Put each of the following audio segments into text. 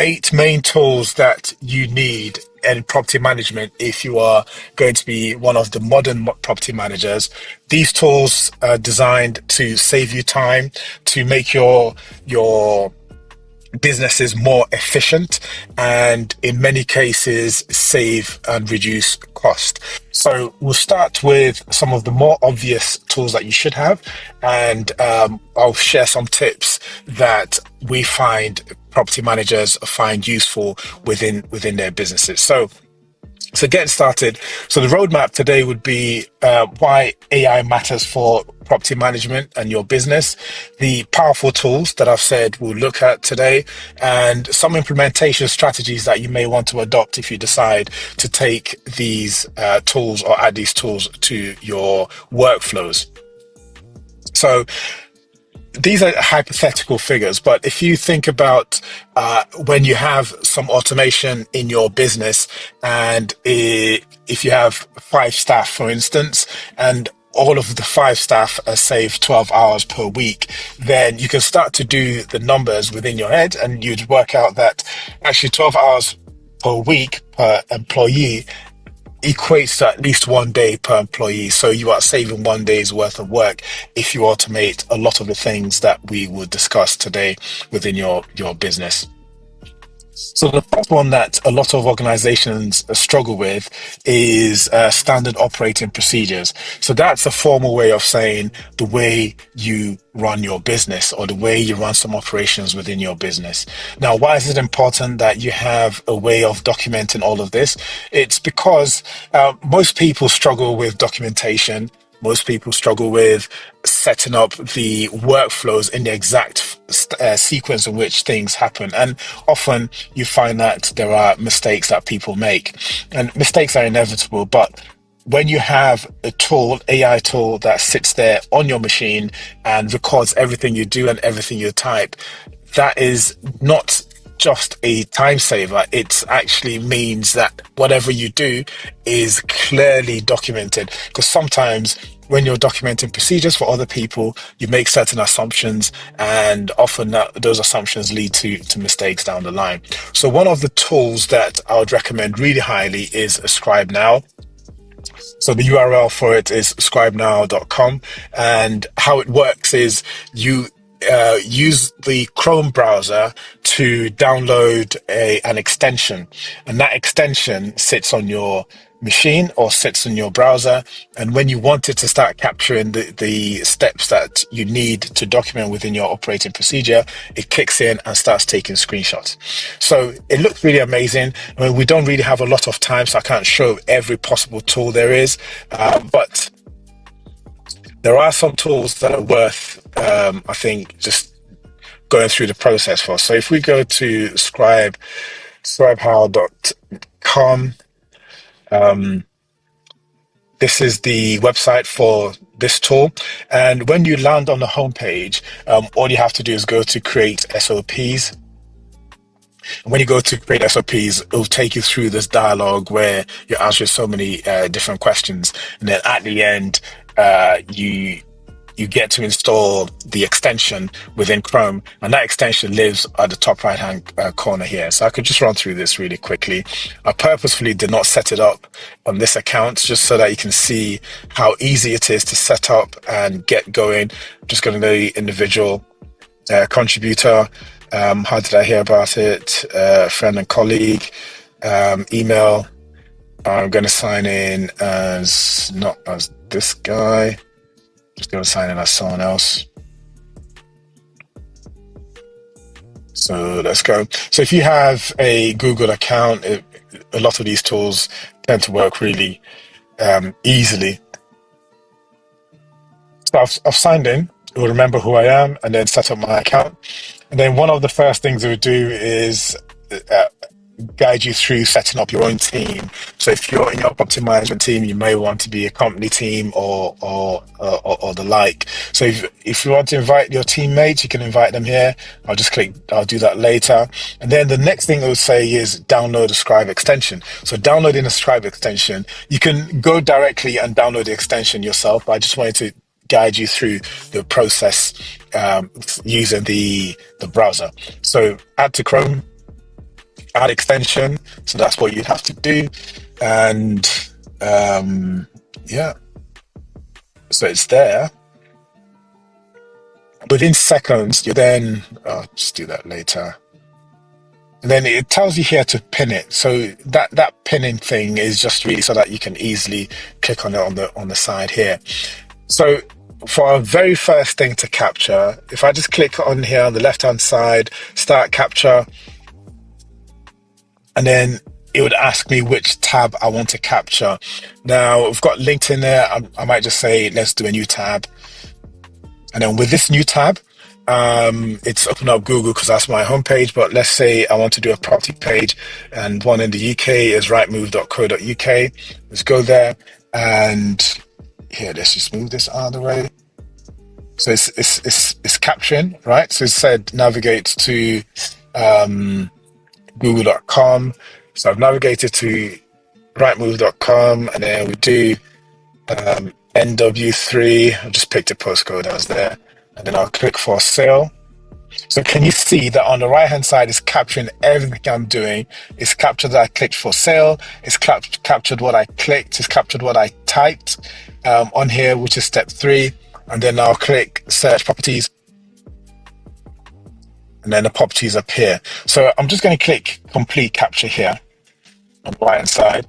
8 main tools that you need in property management if you are going to be one of the modern property managers. These tools are designed to save you time, to make your businesses more efficient, and in many cases save and reduce cost. So we'll start with some of the more obvious tools that you should have, and I'll share some tips that we find property managers find useful within their businesses. So getting started. So the roadmap today would be why AI matters for property management and your business, the powerful tools that I've said we'll look at today, and some implementation strategies that you may want to adopt if you decide to take these tools or add these tools to your workflows. So these are hypothetical figures, but if you think about when you have some automation in your business, and if you have 5 staff, for instance, and all of the 5 staff are saved 12 hours per week, then you can start to do the numbers within your head, and you'd work out that actually 12 hours per week per employee equates to at least 1 day per employee. So you are saving 1 day's worth of work if you automate a lot of the things that we will discuss today within your business. So the first one that a lot of organizations struggle with is standard operating procedures. So that's a formal way of saying the way you run your business, or the way you run some operations within your business. Now, why is it important that you have a way of documenting all of this? It's because most people struggle with documentation. Most people struggle with setting up the workflows in the exact sequence in which things happen. And often you find that there are mistakes that people make. And mistakes are inevitable, but when you have a tool, AI tool, that sits there on your machine and records everything you do and everything you type, that is not just a time saver. It actually means that whatever you do is clearly documented, because sometimes when you're documenting procedures for other people, you make certain assumptions, and often those assumptions lead to mistakes down the line. So one of the tools that I would recommend really highly is Ascribe Now. So the URL for it is ascribenow.com, and how it works is you use the Chrome browser to download an extension, and that extension sits on your machine or sits in your browser. And when you want it to start capturing the steps that you need to document within your operating procedure, it kicks in and starts taking screenshots. So it looks really amazing. I mean, we don't really have a lot of time, so I can't show every possible tool there is, but there are some tools that are worth, I think, just going through the process for. So if we go to scribehow.com, this is the website for this tool. And when you land on the homepage, all you have to do is go to create SOPs. And when you go to create SOPs, it will take you through this dialogue where you're answering so many different questions. And then at the end, you get to install the extension within Chrome, and that extension lives at the top right hand corner here. So I could just run through this really quickly. I purposefully did not set it up on this account just so that you can see how easy it is to set up and get going. I'm just going to the individual contributor. How did I hear about it? Friend and colleague, email. I'm going to sign in as not as this guy. Just going to sign in as someone else. So let's go. So if you have a Google account, a lot of these tools tend to work really easily. So I've signed in. It will remember who I am and then set up my account. And then one of the first things it would do is guide you through setting up your own team. So if you're in your property management team, you may want to be a company team or the like. So if you want to invite your teammates, you can invite them here. I'll do that later. And then the next thing it will say is download a Scribe extension. So downloading a Scribe extension, you can go directly and download the extension yourself. But I just wanted to guide you through the process using the browser. So add to Chrome. add extension. So that's what you'd have to do. And yeah, so it's there. Within seconds, you then, I'll just do that later. And then it tells you here to pin it. So that pinning thing is just really so that you can easily click on it on the side here. So for our very first thing to capture, if I just click on here on the left-hand side, start capture, and then it would ask me which tab I want to capture. Now, we've got linked in there. I might just say, let's do a new tab. And then with this new tab, it's open up Google because that's my homepage. But let's say I want to do a property page, and one in the UK is rightmove.co.uk. Let's go there, and here, let's just move this out of the way. So it's capturing, right? So it said navigate to google.com. So I've navigated to rightmove.com, and then we do NW3. I just picked a postcode that was there, and then I'll click for sale. So can you see that on the right hand side is capturing everything I'm doing? It's captured that I clicked for sale, it's captured what I clicked, it's captured what I typed on here, which is step 3, and then I'll click search properties, and then the properties appear. So I'm just going to click complete capture here on the right hand side.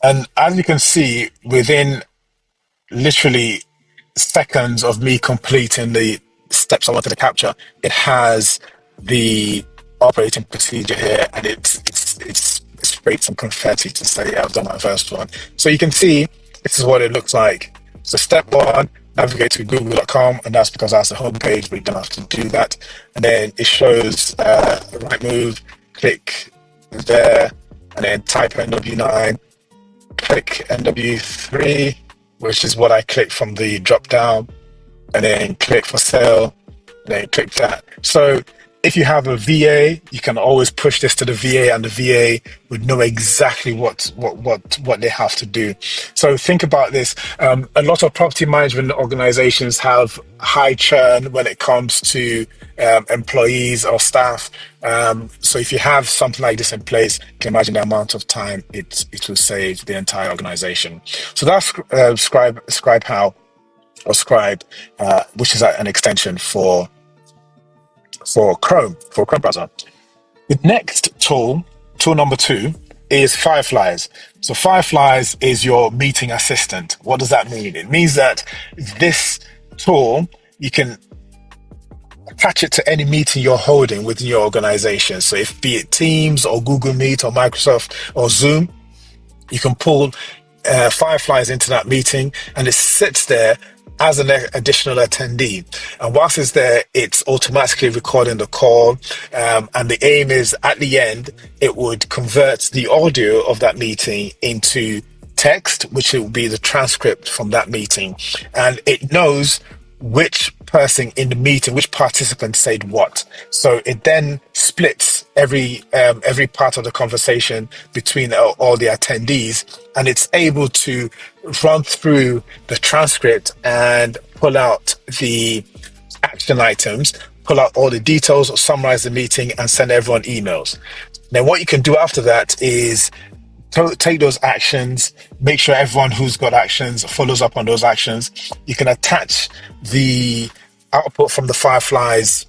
And as you can see, within literally seconds of me completing the steps I wanted to capture, it has the operating procedure here, and it's sprayed some confetti to say, yeah, I've done my first one. So you can see this is what it looks like. So step 1, navigate to google.com, and that's because that's the home page, but you don't have to do that. And then it shows Rightmove, click there, and then type NW9, click NW3, which is what I clicked from the drop down, and then click for sale, then click that. So if you have a VA, you can always push this to the VA, and the VA would know exactly what they have to do. So think about this. A lot of property management organizations have high churn when it comes to employees or staff. So if you have something like this in place, you can imagine the amount of time it will save the entire organization. So that's Scribe, which is an extension for Chrome browser. The next tool number 2, is Fireflies. So Fireflies is your meeting assistant. What does that mean? It means that this tool, you can attach it to any meeting you're holding within your organization. So if be it Teams or Google Meet or Microsoft or Zoom, you can pull Fireflies into that meeting, and it sits there as an additional attendee. And whilst it's there, it's automatically recording the call. And the aim is at the end, it would convert the audio of that meeting into text, which will be the transcript from that meeting. And it knows which person in the meeting, which participant said what. So it then splits every part of the conversation between all the attendees, and it's able to run through the transcript and pull out the action items, pull out all the details, or summarize the meeting, and send everyone emails. Then what you can do after that is take those actions, make sure everyone who's got actions follows up on those actions. You can attach the output from the Fireflies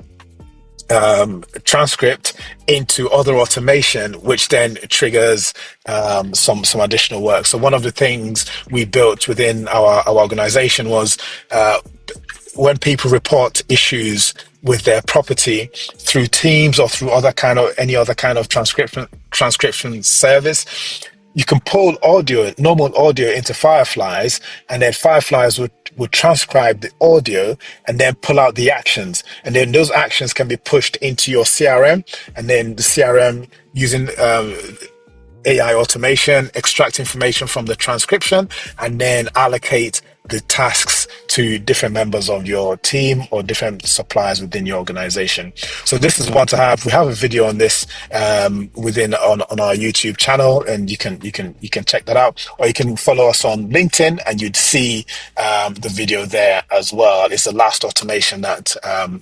transcript into other automation, which then triggers some additional work. So one of the things we built within our organization was when people report issues with their property through Teams or through any other kind of transcription service, you can pull normal audio into Fireflies, and then Fireflies would transcribe the audio and then pull out the actions. And then those actions can be pushed into your CRM, and then the CRM using AI automation, extract information from the transcription, and then allocate the tasks to different members of your team or different suppliers within your organization. So this is one to have. We have a video on this on our YouTube channel, and you can check that out, or you can follow us on LinkedIn and you'd see the video there as well. It's the last automation that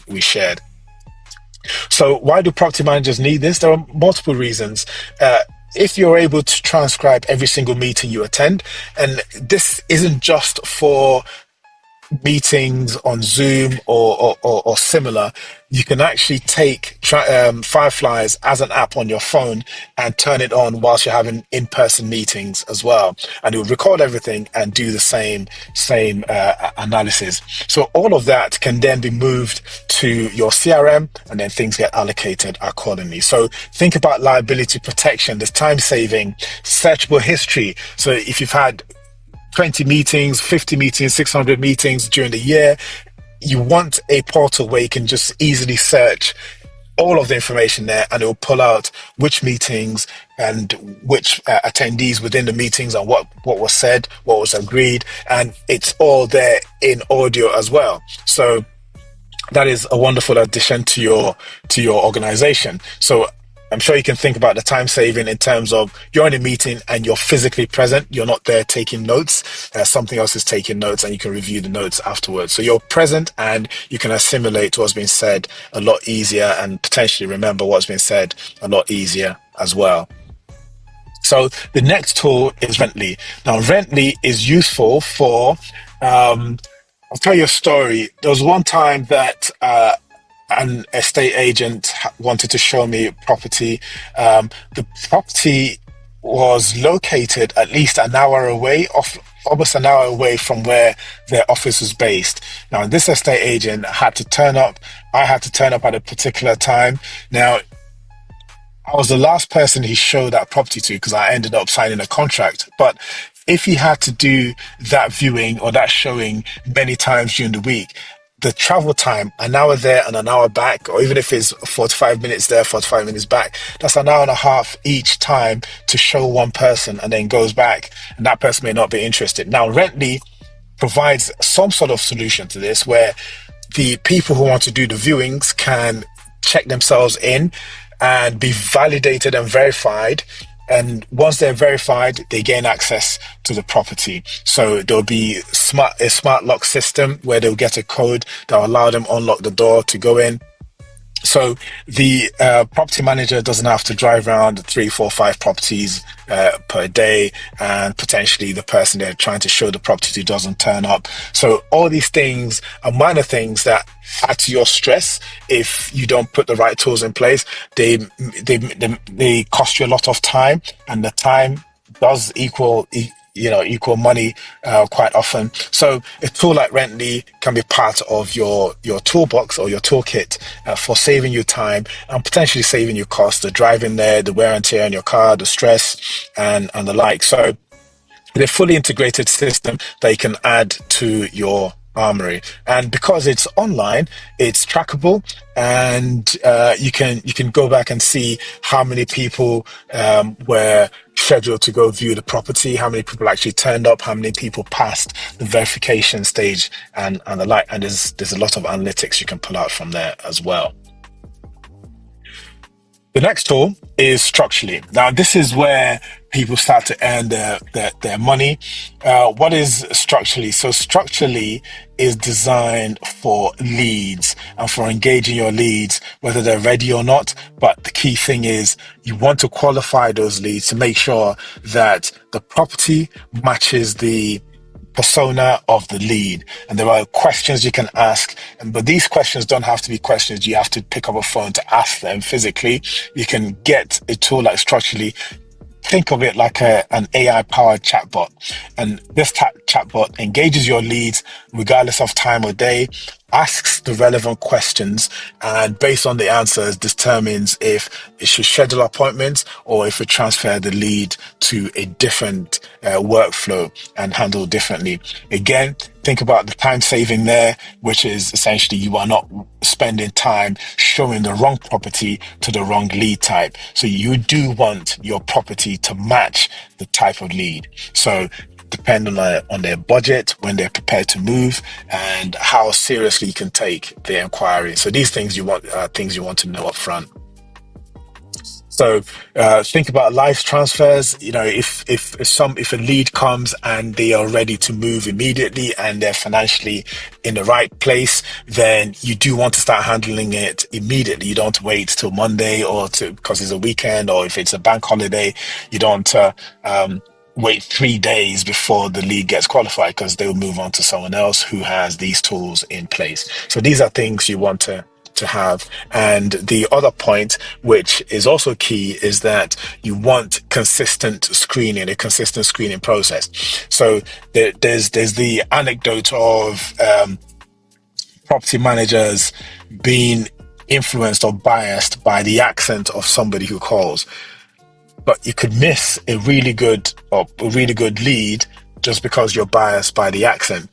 we shared. So why do property managers need this? There are multiple reasons. If you're able to transcribe every single meeting you attend, and this isn't just for meetings on Zoom or similar, you can actually take Fireflies as an app on your phone and turn it on whilst you're having in-person meetings as well, and it will record everything and do the same analysis. So all of that can then be moved to your CRM, and then things get allocated accordingly. So think about liability protection, there's time saving, searchable history. So if you've had 20 meetings, 50 meetings, 600 meetings during the year, you want a portal where you can just easily search all of the information there, and it will pull out which meetings and which attendees within the meetings, and what was said, what was agreed, and it's all there in audio as well. So that is a wonderful addition to your organization. So I'm sure you can think about the time saving in terms of you're in a meeting and you're physically present. You're not there taking notes. Something else is taking notes, and you can review the notes afterwards. So you're present and you can assimilate what's been said a lot easier, and potentially remember what's been said a lot easier as well. So the next tool is Rently. Now, Rently is useful for, I'll tell you a story. There was one time that an estate agent wanted to show me property. The property was located at least an hour away, almost an hour away from where their office was based. Now, this estate agent had to turn up. I had to turn up at a particular time. Now, I was the last person he showed that property to, because I ended up signing a contract. But if he had to do that viewing or that showing many times during the week, the travel time, an hour there and an hour back, or even if it's 45 minutes there, 45 minutes back, that's an hour and a half each time to show one person and then goes back, and that person may not be interested. Now, Rently provides some sort of solution to this, where the people who want to do the viewings can check themselves in and be validated and verified. And once they're verified, they gain access to the property. So there'll be a smart lock system where they'll get a code that will allow them unlock the door to go in. So the property manager doesn't have to drive around 3, 4, 5 properties per day, and potentially the person they're trying to show the property to doesn't turn up. So all these things are minor things that add to your stress if you don't put the right tools in place. They cost you a lot of time, and the time does equal money quite often. So a tool like Rently can be part of your toolbox or your toolkit for saving you time and potentially saving you costs, the driving there, the wear and tear on your car, the stress, and the like. So they're a fully integrated system that you can add to your armory, and because it's online, it's trackable, and you can go back and see how many people were scheduled to go view the property, how many people actually turned up, how many people passed the verification stage, and the like. And there's a lot of analytics you can pull out from there as well. The next tool is Structurally. Now, this is where people start to earn their money. What is Structurally? So Structurally is designed for leads and for engaging your leads, whether they're ready or not. But the key thing is you want to qualify those leads to make sure that the property matches the persona of the lead. And there are questions you can ask, but these questions don't have to be questions you have to pick up a phone to ask them physically. You can get a tool like Structurally. Think of it like an AI-powered chatbot. And this chatbot engages your leads regardless of time or day, asks the relevant questions, and based on the answers, determines if it should schedule appointments or if it transfer the lead to a different workflow and handle differently. Again, think about the time saving there, which is essentially you are not spending time showing the wrong property to the wrong lead type. So you do want your property to match the type of lead. So depending on their budget, when they're prepared to move, and how seriously you can take their inquiry. So these things you want to know up front. So think about live transfers. You know, if a lead comes and they are ready to move immediately and they're financially in the right place, then you do want to start handling it immediately. You don't want to wait till Monday or because it's a weekend, or if it's a bank holiday, you don't want to wait 3 days before the lead gets qualified, because they'll move on to someone else who has these tools in place. So these are things you want to have. And the other point, which is also key, is that you want consistent screening, a consistent screening process. So there's the anecdote of property managers being influenced or biased by the accent of somebody who calls. But you could miss a really good lead just because you're biased by the accent.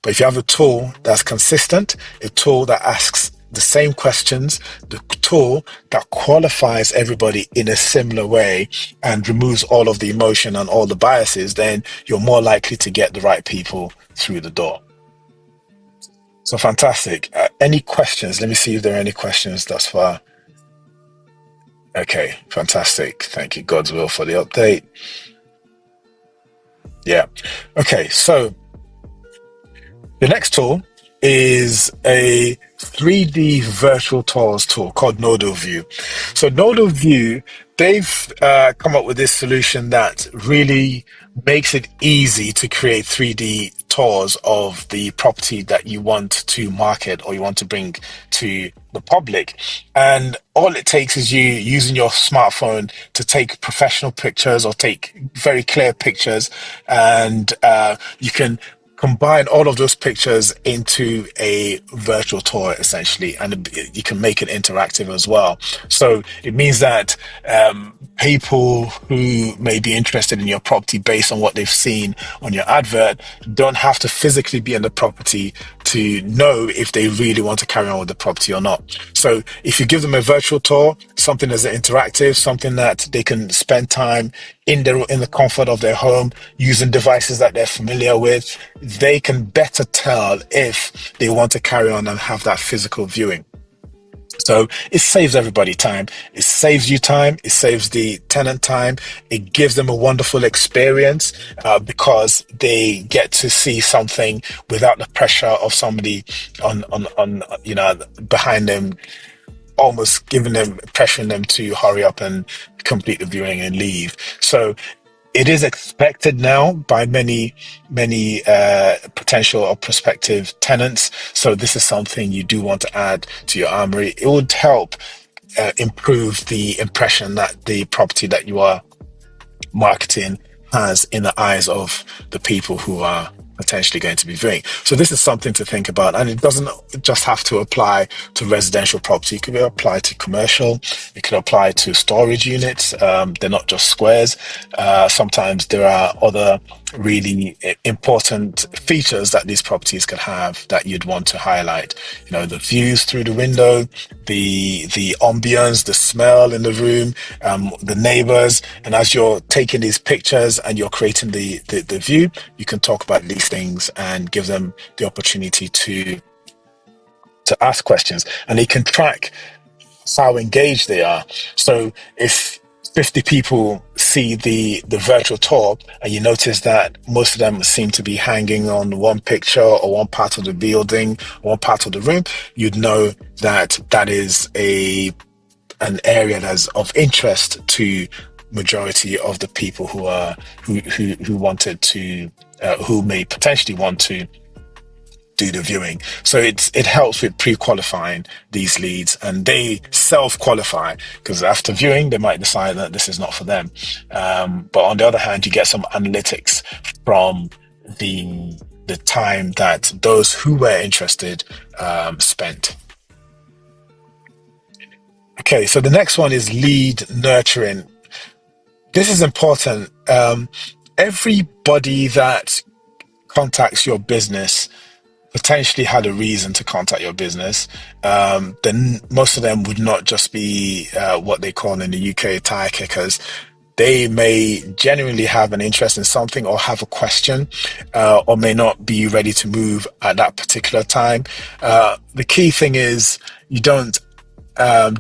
But if you have a tool that's consistent, a tool that asks the same questions, the tool that qualifies everybody in a similar way and removes all of the emotion and all the biases, then you're more likely to get the right people through the door. So fantastic. Any questions? Let me see if there are any questions thus far. Okay, fantastic. Thank you, God's will, for the update. Yeah. Okay, so the next tool is a 3D virtual tours tool called Nodal View. So Nodal View, they've come up with this solution that really makes it easy to create 3D tours of the property that you want to market or you want to bring to the public. And all it takes is you using your smartphone to take professional pictures or take very clear pictures, and you can combine all of those pictures into a virtual tour, essentially, and you can make it interactive as well. So it means that people who may be interested in your property based on what they've seen on your advert don't have to physically be in the property to know if they really want to carry on with the property or not. So if you give them a virtual tour, something that's interactive, something that they can spend time in the comfort of their home using devices that they're familiar with, they can better tell if they want to carry on and have that physical viewing. So it saves everybody time. It saves you time. It saves the tenant time. It gives them a wonderful experience because they get to see something without the pressure of somebody on behind them, almost pressuring them to hurry up and complete the viewing and leave. So it is expected now by many potential or prospective tenants. So this is something you do want to add to your armory. It would help improve the impression that the property that you are marketing has in the eyes of the people who are potentially going to be viewing. So this is something to think about, and it doesn't just have to apply to residential property. It could apply to commercial. It could apply to storage units. They're not just squares. Sometimes there are other really important features that these properties could have that you'd want to highlight. You know, the views through the window, the ambience, the smell in the room, the neighbors. And as you're taking these pictures and you're creating the view, you can talk about these things and give them the opportunity to ask questions, and they can track how engaged they are. So if 50 people see the virtual tour and you notice that most of them seem to be hanging on one picture or one part of the building, or one part of the room, you'd know that that is an area that's of interest to majority of the people who may potentially want to do the viewing. So it helps with pre-qualifying these leads, and they self-qualify, because after viewing they might decide that this is not for them. But on the other hand, you get some analytics from the time that those who were interested spent. Okay, so the next one is lead nurturing. This is important. Everybody that contacts your business potentially had a reason to contact your business. Then most of them would not just be what they call in the UK tire kickers. They may genuinely have an interest in something or have a question, or may not be ready to move at that particular time. The key thing is you don't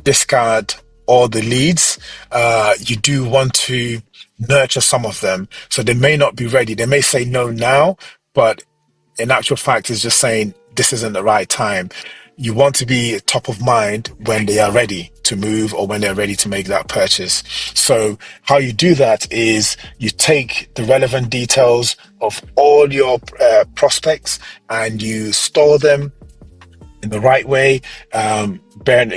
discard all the leads, you do want to nurture some of them. So they may not be ready. They may say no now, but in actual fact, it's just saying this isn't the right time. You want to be top of mind when they are ready to move or when they're ready to make that purchase. So how you do that is you take the relevant details of all your prospects and you store them in the right way,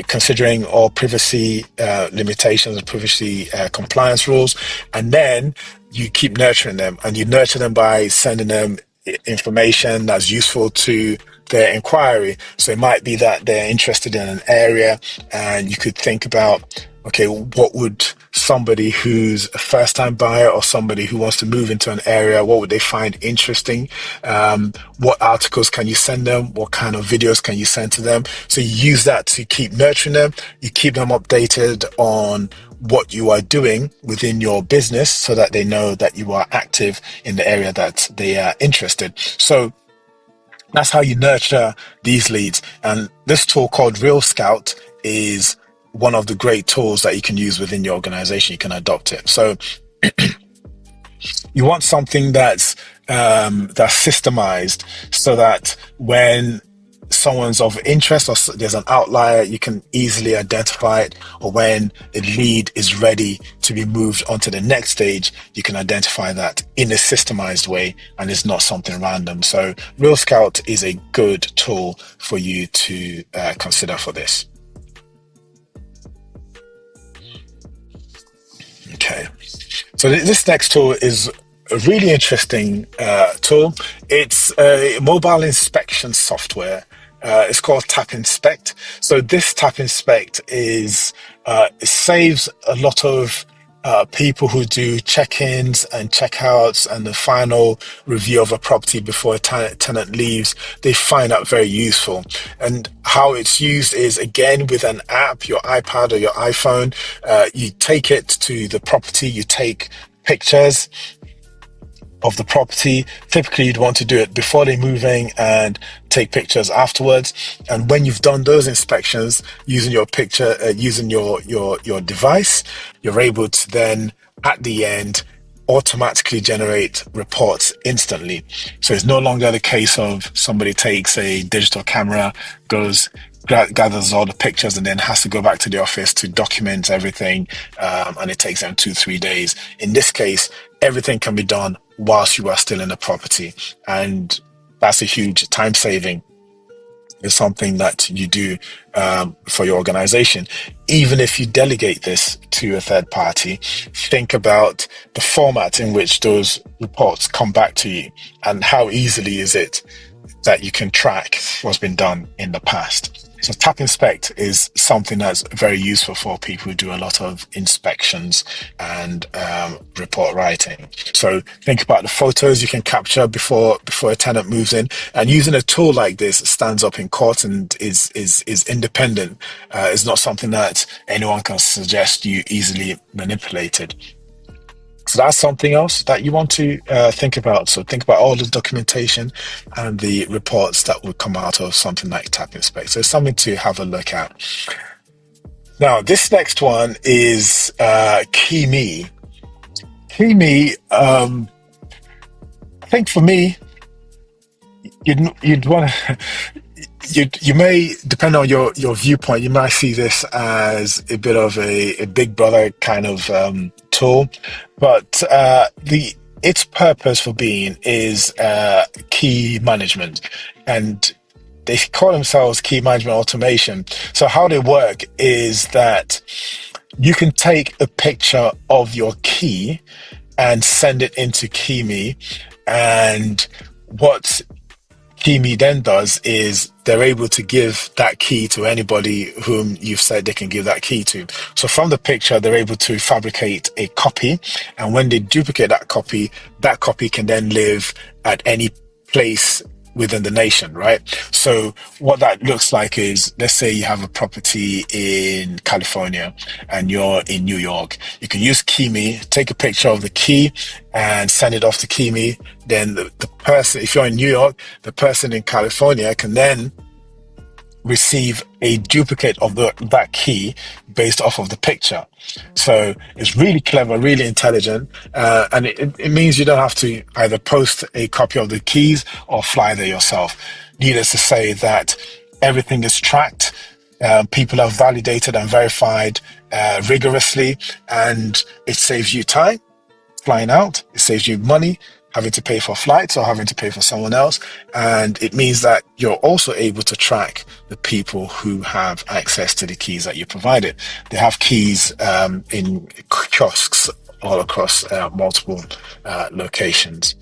considering all privacy limitations and privacy compliance rules. And then you keep nurturing them, and you nurture them by sending them information that's useful to their inquiry. So it might be that they're interested in an area, and you could think about, okay, what would somebody who's a first-time buyer or somebody who wants to move into an area, what would they find interesting? What articles can you send them? What kind of videos can you send to them? So you use that to keep nurturing them. You keep them updated on what you are doing within your business so that they know that you are active in the area that they are interested. So that's how you nurture these leads. And this tool called Real Scout is one of the great tools that you can use within your organization. You can adopt it. So you want something that's systemized, so that when someone's of interest or there's an outlier, you can easily identify it, or when a lead is ready to be moved onto the next stage, you can identify that in a systemized way, and it's not something random. So Real Scout is a good tool for you to consider for this. Okay, so this next tool is a really interesting tool. It's a mobile inspection software. It's called Tap Inspect. So this Tap Inspect is it saves a lot of people who do check-ins and check-outs and the final review of a property before a tenant leaves. They find that very useful. And how it's used is, again, with an app, your iPad or your iPhone. You take it to the property, you take pictures of the property. Typically, you'd want to do it before they move in and take pictures afterwards. And when you've done those inspections using your using your device, you're able to then at the end automatically generate reports instantly. So it's no longer the case of somebody takes a digital camera, gathers all the pictures, and then has to go back to the office to document everything, and it takes them 2-3 days. In this case, everything can be done whilst you are still in the property, and that's a huge time saving. It's something that you do for your organization. Even if you delegate this to a third party, think about the format in which those reports come back to you, and how easily is it that you can track what's been done in the past. So Tap Inspect is something that's very useful for people who do a lot of inspections and report writing. So think about the photos you can capture before a tenant moves in, and using a tool like this stands up in court and is independent. It's not something that anyone can suggest you easily manipulated. So that's something else that you want to think about. So think about all the documentation and the reports that would come out of something like Tap Inspect. So it's something to have a look at. Now, this next one is Kimi. Kimi, I think for me, you'd want to... You may, depend on your viewpoint, you might see this as a bit of a big brother kind of tool, but its purpose for being is key management, and they call themselves key management automation. So how they work is that you can take a picture of your key and send it into Kimi, and what Kimi then does is they're able to give that key to anybody whom you've said they can give that key to. So from the picture, they're able to fabricate a copy, and when they duplicate that copy can then live at any place within the nation, right? So what that looks like is, let's say you have a property in California and you're in New York. You can use Kimi, take a picture of the key and send it off to Kimi. Then the person, if you're in New York, the person in California can then receive a duplicate of that key based off of the picture. So it's really clever, really intelligent, and it means you don't have to either post a copy of the keys or fly there yourself. Needless to say that everything is tracked. People are validated and verified rigorously, and it saves you time flying out. It saves you money having to pay for flights or having to pay for someone else, and it means that you're also able to track the people who have access to the keys that you provided. They have keys in kiosks all across multiple locations.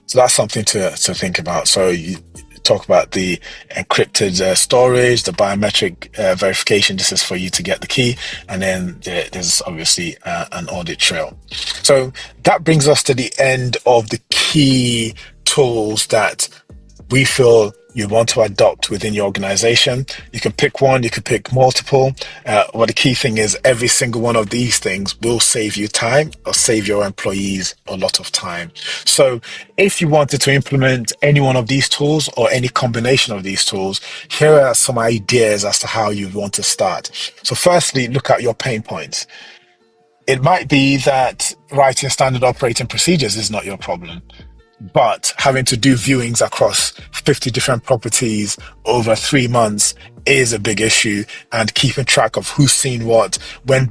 So that's something to think about. So you talk about the encrypted storage, the biometric verification. This is for you to get the key, and then there's obviously an audit trail. So that brings us to the end of the key tools that we feel you want to adopt within your organization. You can pick one, you can pick multiple. But the key thing is every single one of these things will save you time or save your employees a lot of time. So if you wanted to implement any one of these tools or any combination of these tools, here are some ideas as to how you want to start. So firstly, look at your pain points. It might be that writing standard operating procedures is not your problem, but having to do viewings across 50 different properties over 3 months is a big issue, and keeping track of who's seen what, when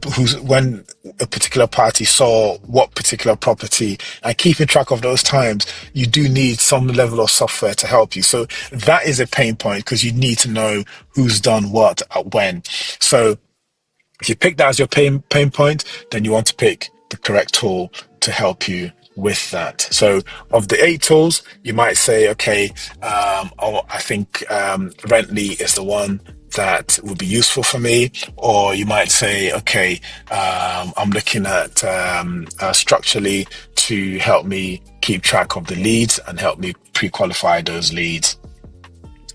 a particular party saw what particular property, and keeping track of those times, you do need some level of software to help you. So that is a pain point because you need to know who's done what at when. So if you pick that as your pain point, then you want to pick the correct tool to help you with that. So of the 8 tools, you might say, okay, I think Rently is the one that would be useful for me. Or you might say, okay, I'm looking at Structurally to help me keep track of the leads and help me pre-qualify those leads.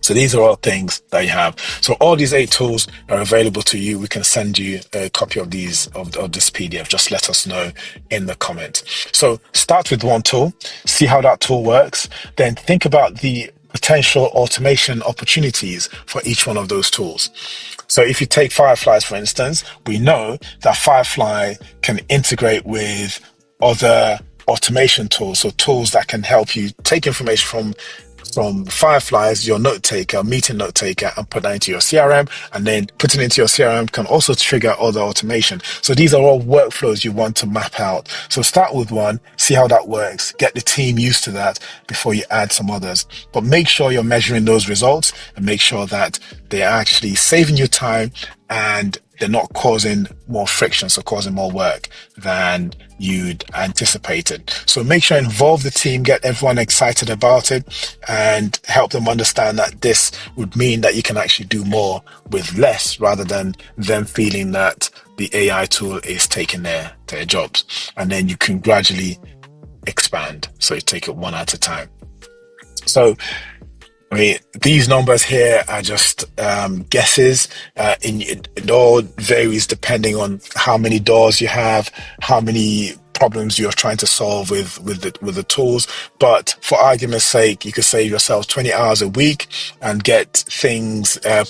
So these are all things that you have. So all these 8 tools are available to you. We can send you a copy of these of this PDF. Just let us know in the comment. So start with one tool, see how that tool works. Then think about the potential automation opportunities for each one of those tools. So if you take Fireflies, for instance, we know that Firefly can integrate with other automation tools. So tools that can help you take information from Fireflies, your note taker, meeting note taker, and put that into your CRM, and then putting it into your CRM can also trigger other automation. So these are all workflows you want to map out. So start with one, see how that works, get the team used to that before you add some others. But make sure you're measuring those results and make sure that they're actually saving you time and they're not causing more friction, so causing more work than you'd anticipated. So make sure you involve the team, get everyone excited about it, and help them understand that this would mean that you can actually do more with less, rather than them feeling that the AI tool is taking their jobs. And then you can gradually expand. So you take it one at a time. So I mean, these numbers here are just guesses. It all varies depending on how many doors you have, how many problems you're trying to solve with the tools. But for argument's sake, you could save yourself 20 hours a week and get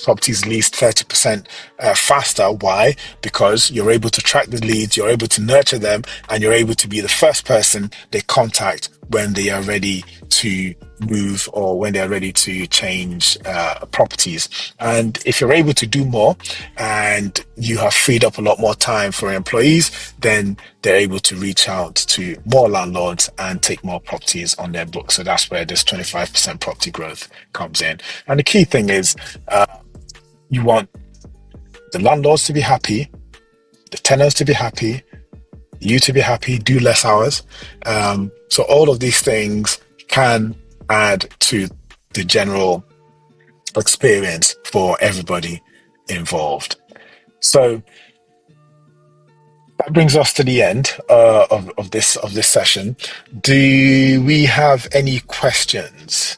properties leased 30% faster. Why? Because you're able to track the leads, you're able to nurture them, and you're able to be the first person they contact when they are ready to move or when they're ready to change properties. And if you're able to do more and you have freed up a lot more time for employees, then they're able to reach out to more landlords and take more properties on their books. So that's where this 25% property growth comes in. And the key thing is you want the landlords to be happy, the tenants to be happy, you to be happy, do less hours. So all of these things can add to the general experience for everybody involved. So that brings us to the end of this session. Do we have any questions?